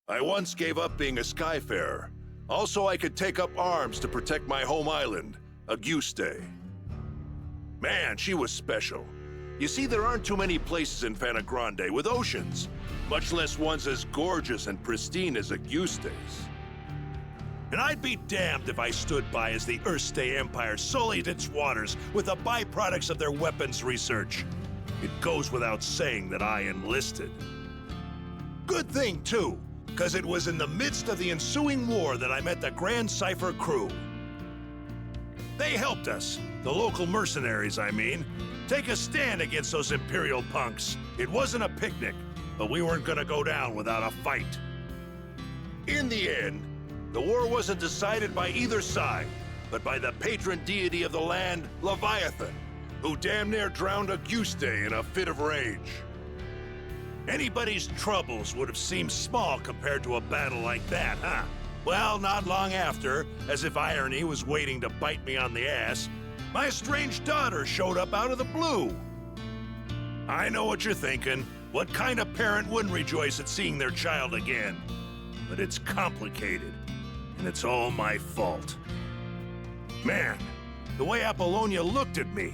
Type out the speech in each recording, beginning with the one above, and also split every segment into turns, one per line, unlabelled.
I once gave up being a skyfarer. Also, I could take up arms to protect my home island, Auguste. Man, she was special. You see, there aren't too many places in Fana Grande with oceans, much less ones as gorgeous and pristine as Auguste's. And I'd be damned if I stood by as the Erste Empire sullied its waters with the byproducts of their weapons research. It goes without saying that I enlisted. Good thing, too, because it was in the midst of the ensuing war that I met the Grand Cipher crew. They helped us, the local mercenaries, I mean, take a stand against those Imperial punks. It wasn't a picnic, but we weren't gonna go down without a fight. In the end, the war wasn't decided by either side, but by the patron deity of the land, Leviathan, who damn near drowned Auguste in a fit of rage. Anybody's troubles would have seemed small compared to a battle like that, huh? Well, not long after, as if irony was waiting to bite me on the ass, my estranged daughter showed up out of the blue. I know what you're thinking. What kind of parent wouldn't rejoice at seeing their child again? But it's complicated, and it's all my fault. Man, the way Apollonia looked at me,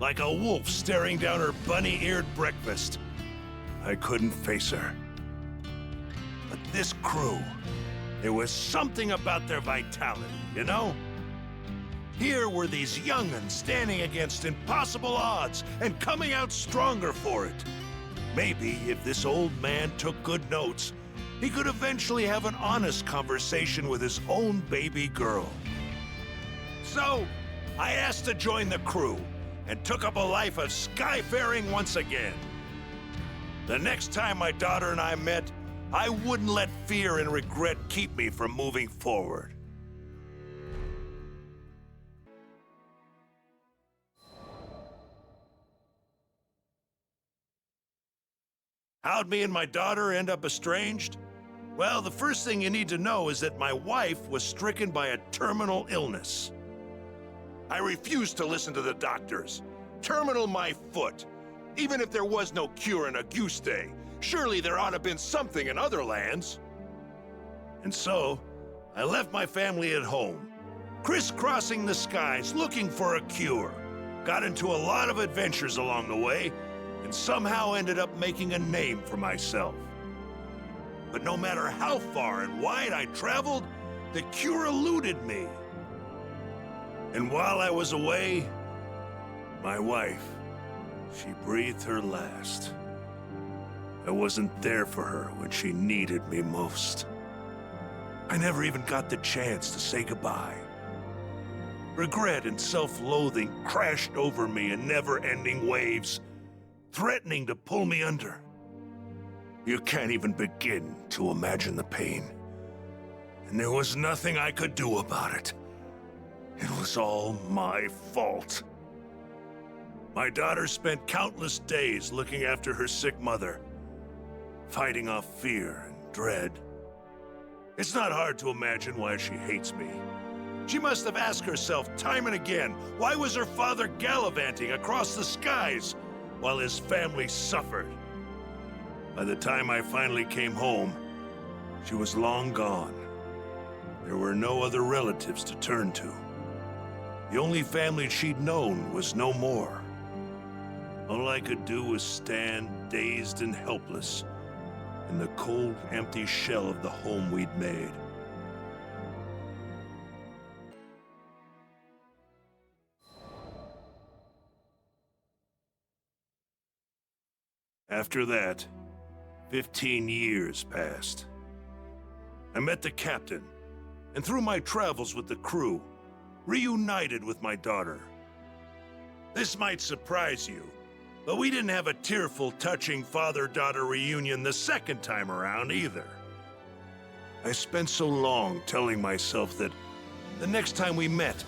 like a wolf staring down her bunny-eared breakfast. I couldn't face her. But this crew, there was something about their vitality, you know? Here were these young'uns standing against impossible odds and coming out stronger for it. Maybe if this old man took good notes, he could eventually have an honest conversation with his own baby girl. So, I asked to join the crew and took up a life of skyfaring once again. The next time my daughter and I met, I wouldn't let fear and regret keep me from moving forward. How'd me and my daughter end up estranged? Well, the first thing you need to know is that my wife was stricken by a terminal illness. I refused to listen to the doctors. Terminal my foot. Even if there was no cure in Auguste, surely there ought to have been something in other lands. And so, I left my family at home, crisscrossing the skies looking for a cure. Got into a lot of adventures along the way, and somehow ended up making a name for myself. But no matter how far and wide I traveled, the cure eluded me. And while I was away, my wife, she breathed her last. I wasn't there for her when she needed me most. I never even got the chance to say goodbye. Regret and self-loathing crashed over me in never-ending waves, threatening to pull me under. You can't even begin to imagine the pain. And there was nothing I could do about it. It was all my fault. My daughter spent countless days looking after her sick mother, fighting off fear and dread. It's not hard to imagine why she hates me. She must have asked herself time and again, why was her father gallivanting across the skies while his family suffered? By the time I finally came home, she was long gone. There were no other relatives to turn to. The only family she'd known was no more. All I could do was stand, dazed and helpless, in the cold, empty shell of the home we'd made. After that, 15 years passed. I met the captain, and through my travels with the crew, reunited with my daughter. This might surprise you, but we didn't have a tearful, touching father-daughter reunion the second time around either. I spent so long telling myself that the next time we met,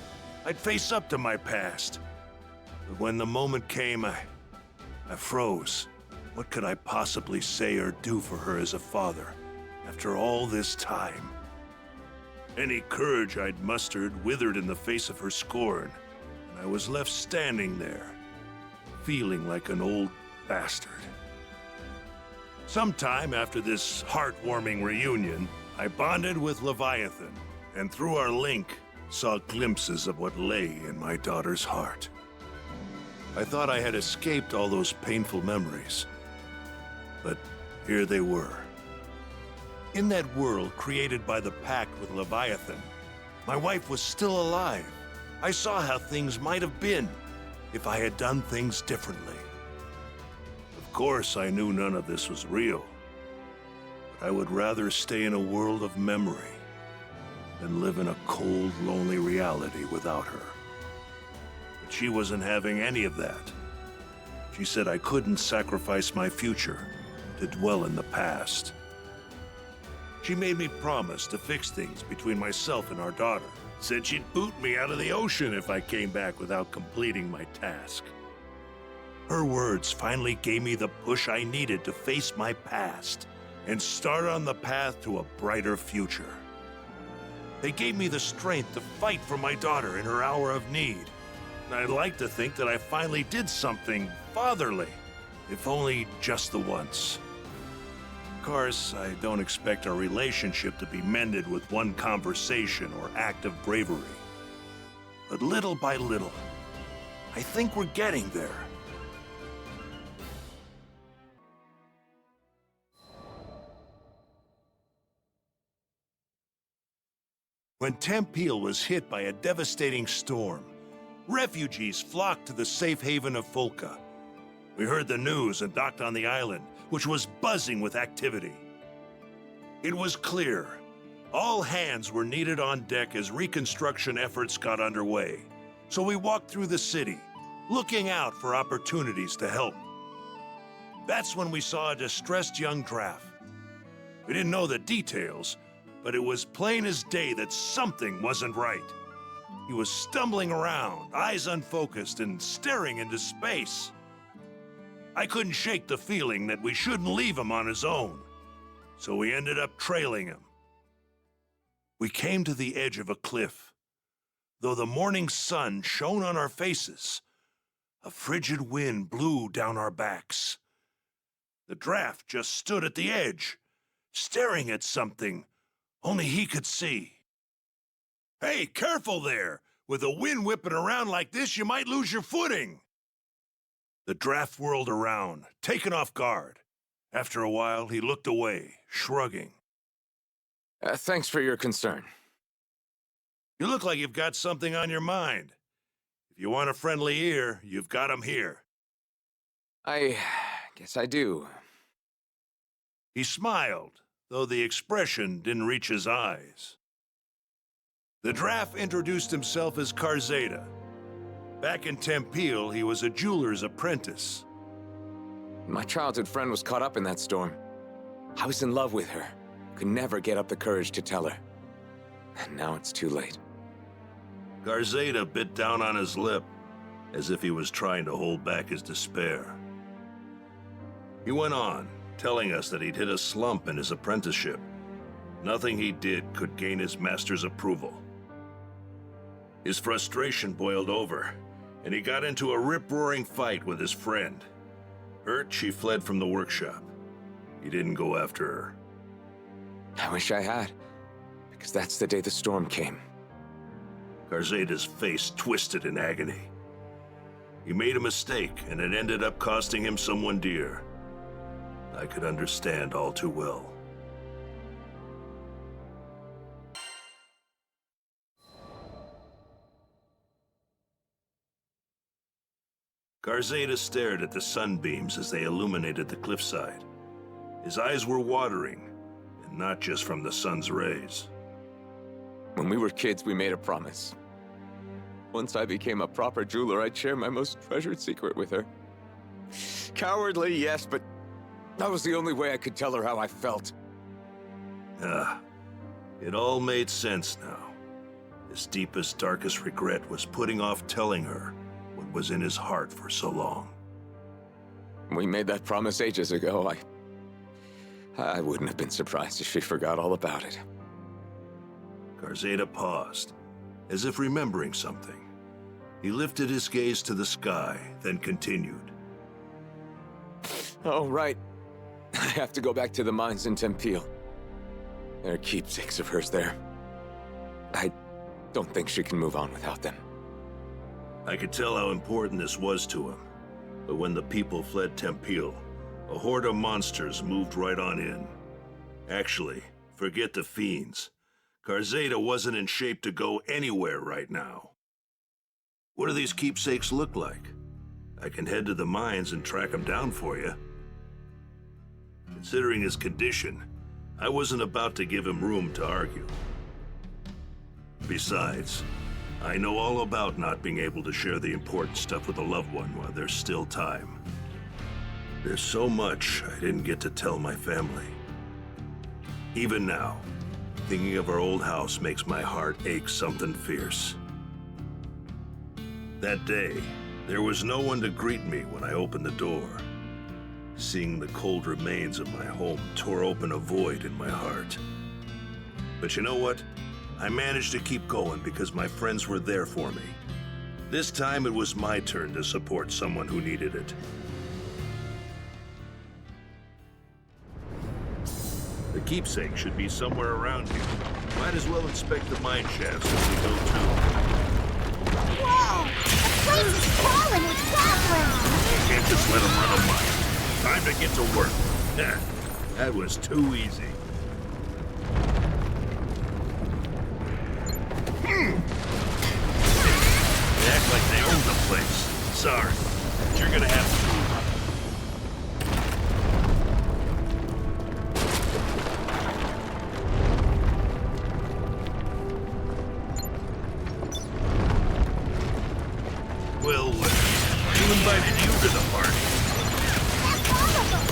I'd face up to my past. But when the moment came, I froze. What could I possibly say or do for her as a father after all this time? Any courage I'd mustered withered in the face of her scorn, and I was left standing there, feeling like an old bastard. Sometime after this heartwarming reunion, I bonded with Leviathan, and through our link, saw glimpses of what lay in my daughter's heart. I thought I had escaped all those painful memories, but here they were. In that world created by the Pact with Leviathan, my wife was still alive. I saw how things might have been if I had done things differently. Of course, I knew none of this was real, but I would rather stay in a world of memory than live in a cold, lonely reality without her. But she wasn't having any of that. She said I couldn't sacrifice my future to dwell in the past. She made me promise to fix things between myself and our daughter. Said she'd boot me out of the ocean if I came back without completing my task. Her words finally gave me the push I needed to face my past and start on the path to a brighter future. They gave me the strength to fight for my daughter in her hour of need. And I'd like to think that I finally did something fatherly, if only just the once. Of course, I don't expect our relationship to be mended with one conversation or act of bravery. But little by little, I think we're getting there. When Tempeal was hit by a devastating storm, refugees flocked to the safe haven of Folka. We heard the news and docked on the island, which was buzzing with activity. It was clear. All hands were needed on deck as reconstruction efforts got underway. So we walked through the city, looking out for opportunities to help. That's when we saw a distressed young draft. We didn't know the details, but it was plain as day that something wasn't right. He was stumbling around, eyes unfocused, and staring into space. I couldn't shake the feeling that we shouldn't leave him on his own, so we ended up trailing him. We came to the edge of a cliff. Though the morning sun shone on our faces, a frigid wind blew down our backs. The draft just stood at the edge, staring at something only he could see. "Hey, careful there! With the wind whipping around like this, you might lose your footing!" The draft whirled around, taken off guard. After a while, he looked away, shrugging.
Thanks for your concern.
You look like you've got something on your mind. If you want a friendly ear, you've got him here.
I guess I do.
He smiled, though the expression didn't reach his eyes. The draft introduced himself as Karzeda. Back in Tempeal, he was a jeweler's apprentice.
My childhood friend was caught up in that storm. I was in love with her. Could never get up the courage to tell her. And now it's too late.
Karzeda bit down on his lip, as if he was trying to hold back his despair. He went on, telling us that he'd hit a slump in his apprenticeship. Nothing he did could gain his master's approval. His frustration boiled over, and he got into a rip-roaring fight with his friend. Hurt, she fled from the workshop. He didn't go after her.
I wish I had, because that's the day the storm came.
Karzeda's face twisted in agony. He made a mistake, and it ended up costing him someone dear. I could understand all too well. Karzeda stared at the sunbeams as they illuminated the cliffside. His eyes were watering, and not just from the sun's rays.
When we were kids, we made a promise. Once I became a proper jeweler, I'd share my most treasured secret with her. Cowardly, yes, but that was the only way I could tell her how I felt.
It all made sense now. His deepest, darkest regret was putting off telling her what was in his heart for so long.
We made that promise ages ago. I wouldn't have been surprised if she forgot all about it.
Karzeda paused, as if remembering something. He lifted his gaze to the sky, then continued.
Oh, right. I have to go back to the mines in Tempeal. There are keepsakes of hers there. I don't think she can move on without them.
I could tell how important this was to him. But when the people fled Tempeal, a horde of monsters moved right on in. Actually, forget the fiends. Karzeda wasn't in shape to go anywhere right now. What do these keepsakes look like? I can head to the mines and track them down for you. Considering his condition, I wasn't about to give him room to argue. Besides, I know all about not being able to share the important stuff with a loved one while there's still time. There's so much I didn't get to tell my family. Even now, thinking of our old house makes my heart ache something fierce. That day, there was no one to greet me when I opened the door. Seeing the cold remains of my home tore open a void in my heart. But you know what? I managed to keep going because my friends were there for me. This time it was my turn to support someone who needed it. The keepsake should be somewhere around here. Might as well inspect the mine shafts as we go too.
Whoa! The place is crawling with goblins!
You can't just let them run amok. Time to get to work. That was too easy. They act like they own the place. Sorry, but you're gonna have to move on. Well, who invited you to the party?
That's all of them!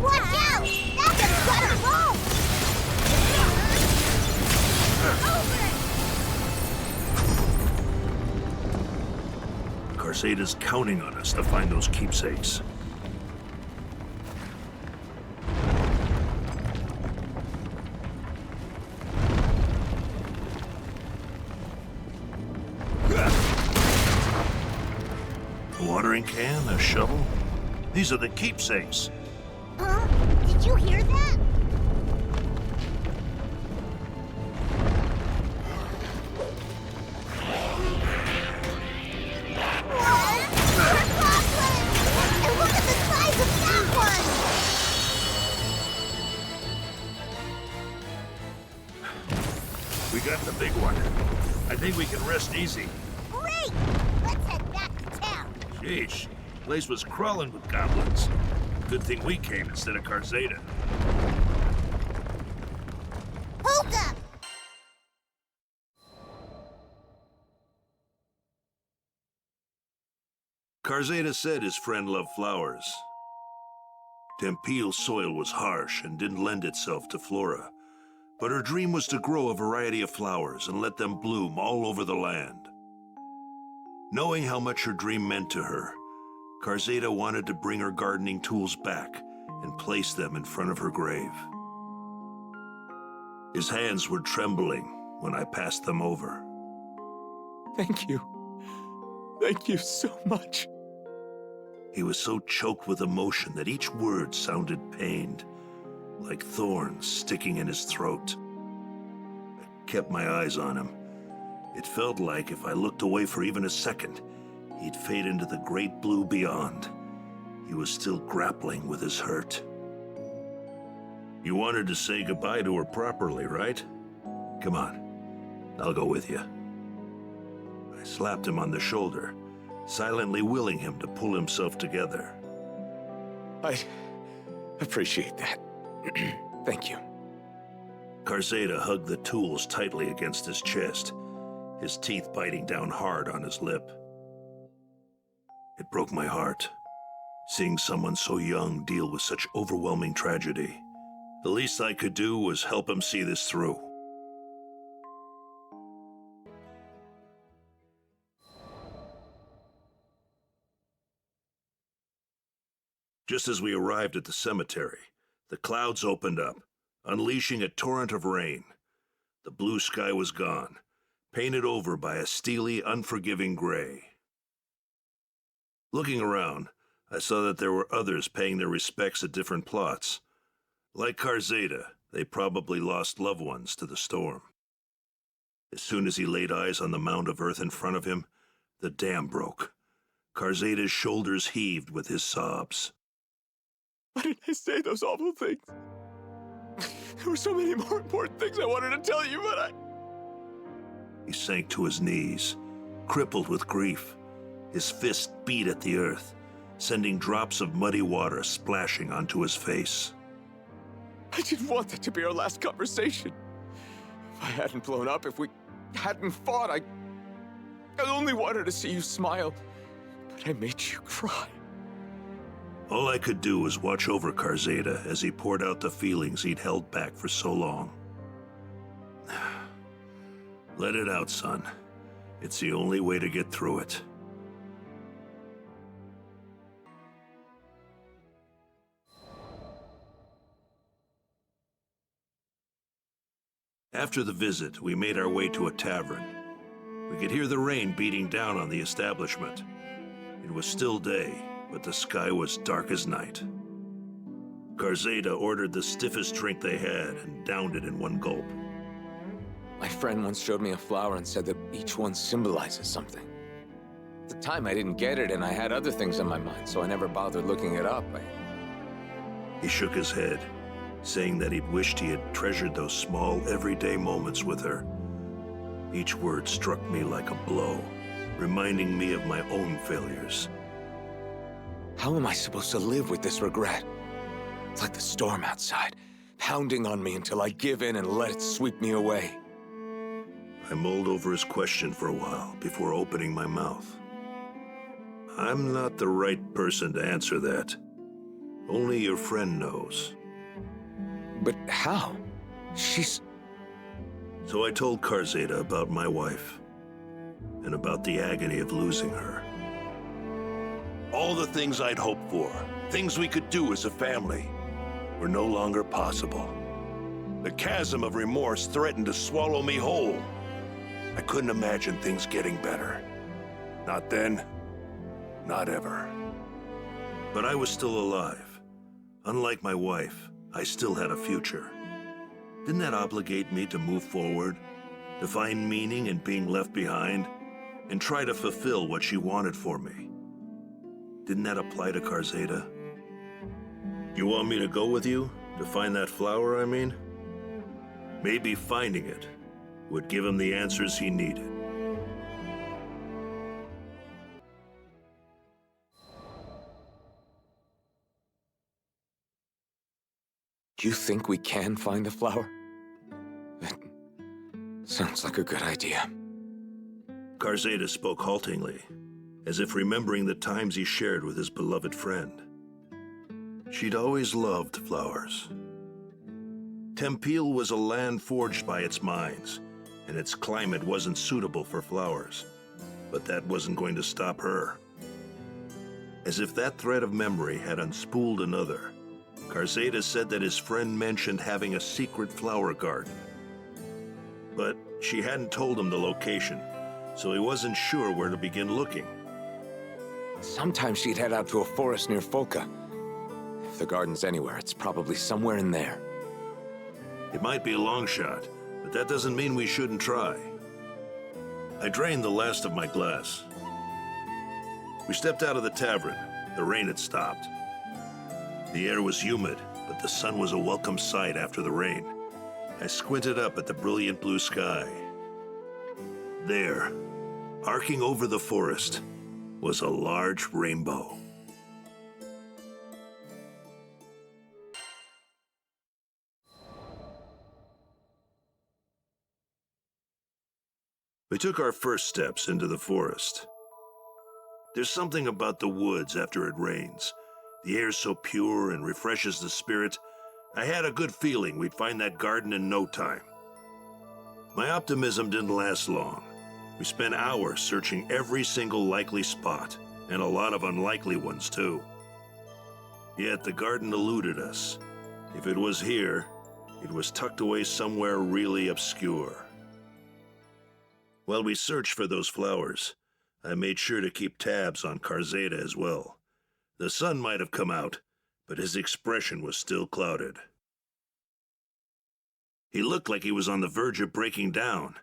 Watch out! That's a gutter rope!
Karzeda's counting on us to find those keepsakes. A watering can, a shovel. These are the keepsakes.
Huh? Did you hear that? And look at the size of that one!
We got the big one. I think we can rest easy.
Great! Let's head back to town.
Sheesh, the place was crawling with goblins. Good thing we came instead of Karzeda.
Hold up!
Karzeda said his friend loved flowers. Tempeal's soil was harsh and didn't lend itself to flora, but her dream was to grow a variety of flowers and let them bloom all over the land. Knowing how much her dream meant to her, Karzeda wanted to bring her gardening tools back and place them in front of her grave. His hands were trembling when I passed them over.
Thank you. Thank you so much.
He was so choked with emotion that each word sounded pained, like thorns sticking in his throat. I kept my eyes on him. It felt like if I looked away for even a second, he'd fade into the great blue beyond. He was still grappling with his hurt. You wanted to say goodbye to her properly, right? Come on, I'll go with you. I slapped him on the shoulder, silently willing him to pull himself together.
I appreciate that. Thank you.
Karzeda hugged the tools tightly against his chest, his teeth biting down hard on his lip. It broke my heart, seeing someone so young deal with such overwhelming tragedy. The least I could do was help him see this through. Just as we arrived at the cemetery, the clouds opened up, unleashing a torrent of rain. The blue sky was gone, painted over by a steely, unforgiving gray. Looking around, I saw that there were others paying their respects at different plots. Like Karzeda, they probably lost loved ones to the storm. As soon as he laid eyes on the mound of earth in front of him, the dam broke. Karzeda's shoulders heaved with his sobs.
Why didn't I say those awful things? There were so many more important things I wanted to tell you, but
He sank to his knees, crippled with grief. His fist beat at the earth, sending drops of muddy water splashing onto his face.
I didn't want that to be our last conversation. If I hadn't blown up, if we hadn't fought, I only wanted to see you smile, but I made you cry.
All I could do was watch over Karzeda as he poured out the feelings he'd held back for so long. Let it out, son. It's the only way to get through it. After the visit, we made our way to a tavern. We could hear the rain beating down on the establishment. It was still day, but the sky was dark as night. Karzeda ordered the stiffest drink they had and downed it in one gulp.
My friend once showed me a flower and said that each one symbolizes something. At the time, I didn't get it, and I had other things on my mind, so I never bothered looking it up.
He shook his head, saying that he'd wished he had treasured those small, everyday moments with her. Each word struck me like a blow, reminding me of my own failures.
How am I supposed to live with this regret? It's like the storm outside, pounding on me until I give in and let it sweep me away.
I mulled over his question for a while before opening my mouth. I'm not the right person to answer that. Only your friend knows.
But how? She's...
So I told Karzeda about my wife, and about the agony of losing her. All the things I'd hoped for, things we could do as a family, were no longer possible. The chasm of remorse threatened to swallow me whole. I couldn't imagine things getting better. Not then, not ever. But I was still alive. Unlike my wife, I still had a future. Didn't that obligate me to move forward, to find meaning in being left behind, and try to fulfill what she wanted for me? Didn't that apply to Karzeda? You want me to go with you? To find that flower, I mean? Maybe finding it would give him the answers he needed.
Do you think we can find the flower? That sounds like a good idea.
Karzeda spoke haltingly, as if remembering the times he shared with his beloved friend. She'd always loved flowers. Tempeal was a land forged by its mines, and its climate wasn't suitable for flowers. But that wasn't going to stop her. As if that thread of memory had unspooled another, Karzeda said that his friend mentioned having a secret flower garden. But she hadn't told him the location, so he wasn't sure where to begin looking.
Sometimes she'd head out to a forest near Folka. If the garden's anywhere, it's probably somewhere in there.
It might be a long shot, but that doesn't mean we shouldn't try. I drained the last of my glass. We stepped out of the tavern. The rain had stopped. The air was humid, but the sun was a welcome sight after the rain. I squinted up at the brilliant blue sky. There, arcing over the forest, was a large rainbow. We took our first steps into the forest. There's something about the woods after it rains. The air's so pure and refreshes the spirit. I had a good feeling we'd find that garden in no time. My optimism didn't last long. We spent hours searching every single likely spot, and a lot of unlikely ones too. Yet the garden eluded us. If it was here, it was tucked away somewhere really obscure. While we searched for those flowers, I made sure to keep tabs on Karzeda as well. The sun might have come out, but his expression was still clouded. He looked like he was on the verge of breaking down.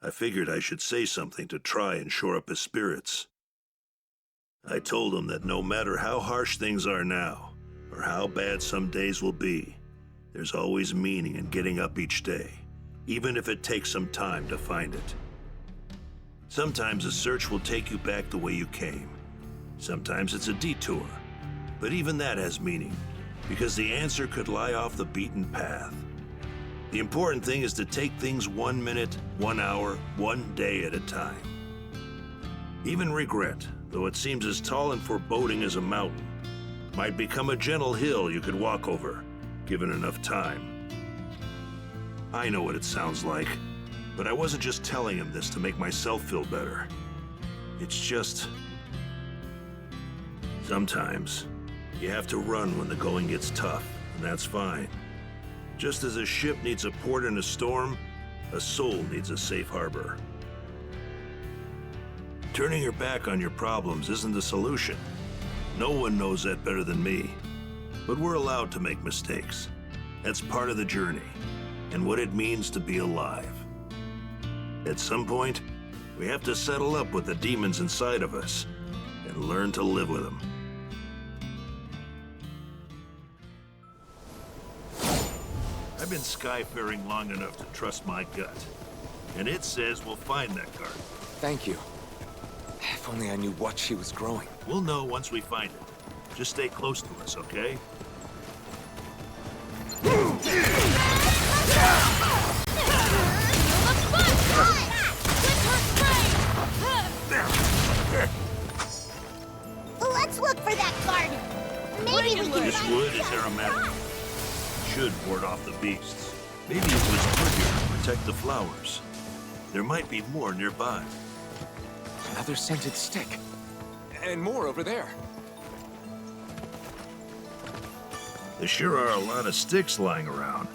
I figured I should say something to try and shore up his spirits. I told him that no matter how harsh things are now, or how bad some days will be, there's always meaning in getting up each day, even if it takes some time to find it. Sometimes a search will take you back the way you came. Sometimes it's a detour, but even that has meaning, because the answer could lie off the beaten path. The important thing is to take things 1 minute, 1 hour, 1 day at a time. Even regret, though it seems as tall and foreboding as a mountain, might become a gentle hill you could walk over, given enough time. I know what it sounds like, but I wasn't just telling him this to make myself feel better. It's just... sometimes, you have to run when the going gets tough, and that's fine. Just as a ship needs a port in a storm, a soul needs a safe harbor. Turning your back on your problems isn't the solution. No one knows that better than me. But we're allowed to make mistakes. That's part of the journey, and what it means to be alive. At some point, we have to settle up with the demons inside of us and learn to live with them. I've been skyfaring long enough to trust my gut, and it says we'll find that garden.
Thank you. If only I knew what she was growing.
We'll know once we find it. Just stay close to us, okay?
Let's look for that garden. Maybe we can
This
find
wood is
some.
aromatic. Should ward off the beasts. Maybe it was put here to protect the flowers. There might be more nearby.
Another scented stick. And more over there.
There sure are a lot of sticks lying around.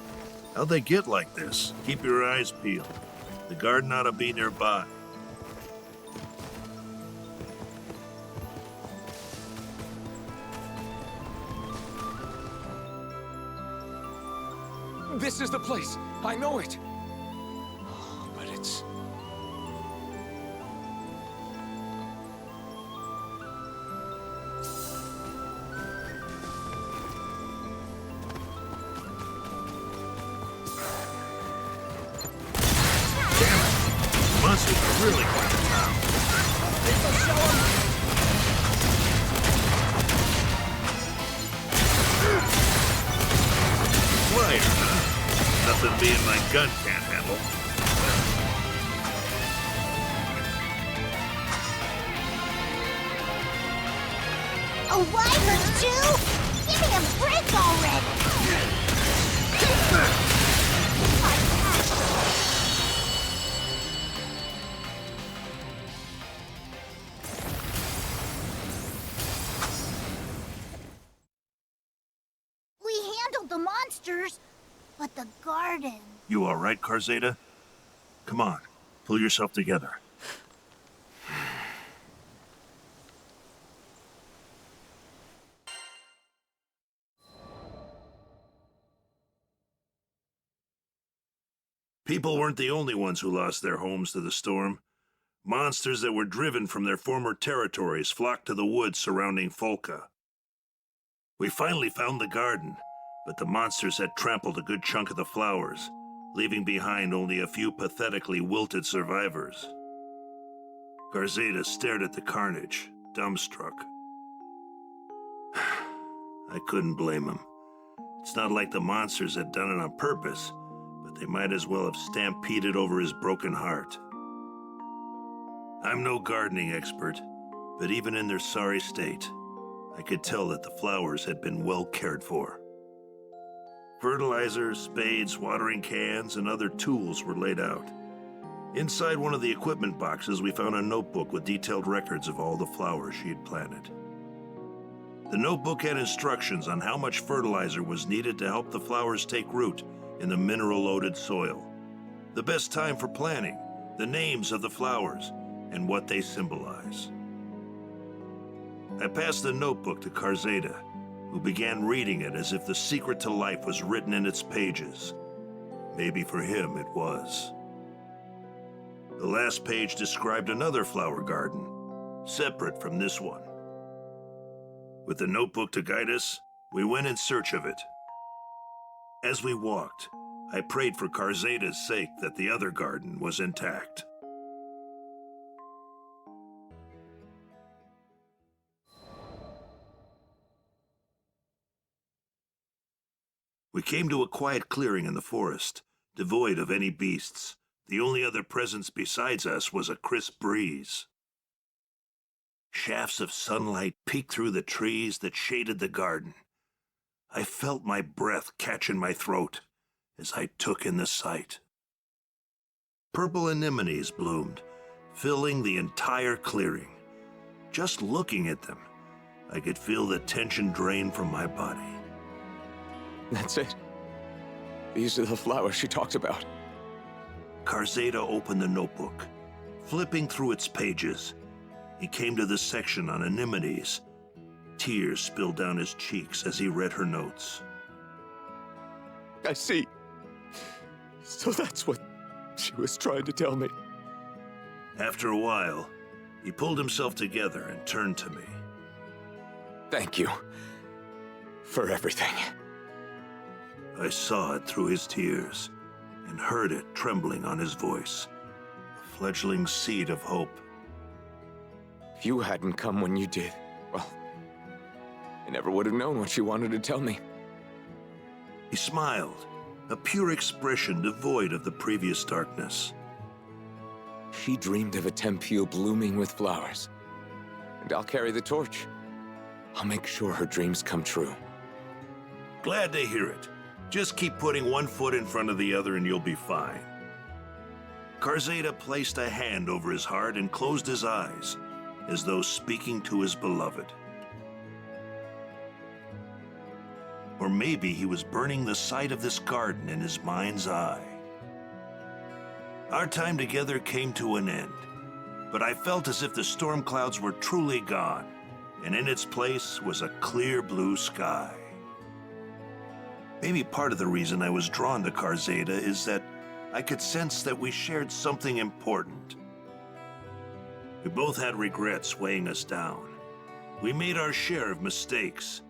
How'd they get like this? Keep your eyes peeled. The garden ought to be nearby.
This is the place. I know it. But it's...
Monsters are really going to town.
This'll show 'em.
Quiet, huh? Nothing me and my gun can't handle.
A wyvern too? Give me a break already. We handled the monsters, but the garden...
You all right, Karzeda? Come on, pull yourself together. People weren't the only ones who lost their homes to the storm. Monsters that were driven from their former territories flocked to the woods surrounding Folka. We finally found the garden, but the monsters had trampled a good chunk of the flowers, leaving behind only a few pathetically wilted survivors. Karzeda stared at the carnage, dumbstruck. I couldn't blame him. It's not like the monsters had done it on purpose, but they might as well have stampeded over his broken heart. I'm no gardening expert, but even in their sorry state, I could tell that the flowers had been well cared for. Fertilizer, spades, watering cans, and other tools were laid out. Inside one of the equipment boxes, we found a notebook with detailed records of all the flowers she had planted. The notebook had instructions on how much fertilizer was needed to help the flowers take root in the mineral-loaded soil, the best time for planting, the names of the flowers, and what they symbolize. I passed the notebook to Karzeda, who began reading it as if the secret to life was written in its pages. Maybe for him it was. The last page described another flower garden, separate from this one. With the notebook to guide us, we went in search of it. As we walked, I prayed for Karzeda's sake that the other garden was intact. We came to a quiet clearing in the forest, devoid of any beasts. The only other presence besides us was a crisp breeze. Shafts of sunlight peeked through the trees that shaded the garden. I felt my breath catch in my throat as I took in the sight. Purple anemones bloomed, filling the entire clearing. Just looking at them, I could feel the tension drain from my body.
That's it. These are the flowers she talked about.
Karzeda opened the notebook. Flipping through its pages, he came to the section on anemones. Tears spilled down his cheeks as he read her notes.
I see. So that's what she was trying to tell me.
After a while, he pulled himself together and turned to me.
Thank you for everything.
I saw it through his tears and heard it trembling on his voice, a fledgling seed of hope.
If you hadn't come when you did, well, I never would have known what she wanted to tell me.
He smiled, a pure expression devoid of the previous darkness.
She dreamed of a Tempeel blooming with flowers, and I'll carry the torch. I'll make sure her dreams come true.
Glad to hear it. Just keep putting one foot in front of the other and you'll be fine. Karzeda placed a hand over his heart and closed his eyes, as though speaking to his beloved. Or maybe he was burning the sight of this garden in his mind's eye. Our time together came to an end, but I felt as if the storm clouds were truly gone, and in its place was a clear blue sky. Maybe part of the reason I was drawn to Karzeda is that I could sense that we shared something important. We both had regrets weighing us down. We made our share of mistakes.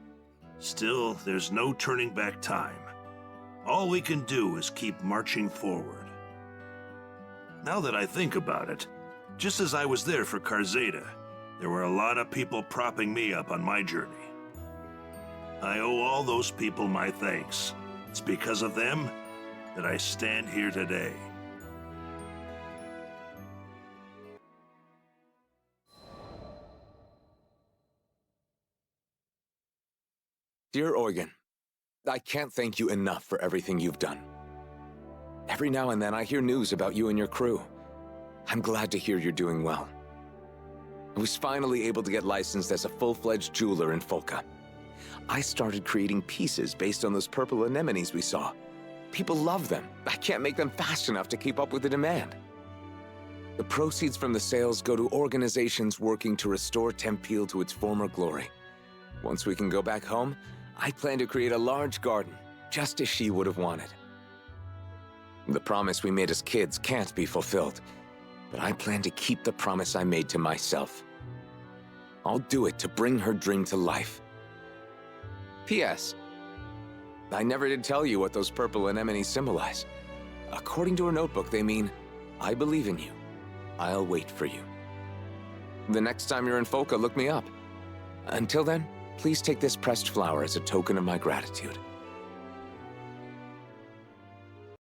Still, there's no turning back time. All we can do is keep marching forward. Now that I think about it, just as I was there for Karzeda, there were a lot of people propping me up on my journey. I owe all those people my thanks. It's because of them that I stand here today.
Dear Eugen, I can't thank you enough for everything you've done. Every now and then I hear news about you and your crew. I'm glad to hear you're doing well. I was finally able to get licensed as a full-fledged jeweler in Folka. I started creating pieces based on those purple anemones we saw. People love them. I can't make them fast enough to keep up with the demand. The proceeds from the sales go to organizations working to restore Tempeel to its former glory. Once we can go back home, I plan to create a large garden, just as she would have wanted. The promise we made as kids can't be fulfilled, but I plan to keep the promise I made to myself. I'll do it to bring her dream to life. P.S. I never did tell you what those purple anemones symbolize. According to her notebook, they mean, I believe in you. I'll wait for you. The next time you're in Folka, look me up. Until then, please take this pressed flower as a token of my gratitude.